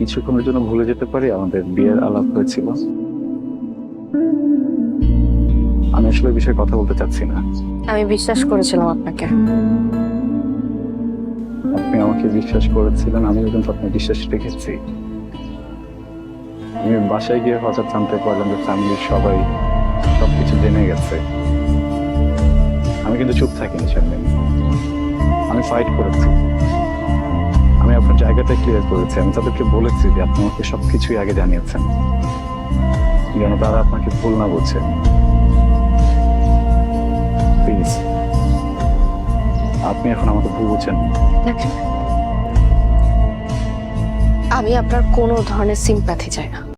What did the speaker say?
কিছুক্ষণের জন্য ভুলে যেতে পারি আমাদের বিয়ের আলাপ হয়েছিল? আমি আসলে এই বিষয়ে কথা বলতে চাচ্ছি না। আমি বিশ্বাস করেছিলাম আপনাকে। আপনি আমাকে বিশ্বাস করেছিলেন, আমিও কিন্তু আপনার বিশ্বাস রেখেছি। আমি বাসায় গিয়ে হঠাৎ জানতে পারলাম যে ফ্যামিলির সবাই সবকিছু জেনে গেছে। আমি কিন্তু চুপ থাকিনি শারমিন, আমি ফাইট করেছি। আমি আপনার জায়গাটা ক্লিয়ার করেছি, আমি তাদেরকে বলেছি যে আপনি আমাকে সবকিছুই আগে জানিয়েছেন, যেন তারা আপনাকে ভুল না বোঝে। প্লিজ, আপনি এখন আমাকে ভুল বুঝছেন। দেখেন, আমি আপনার কোনো ধরনের সিম্প্যাথি চাই না।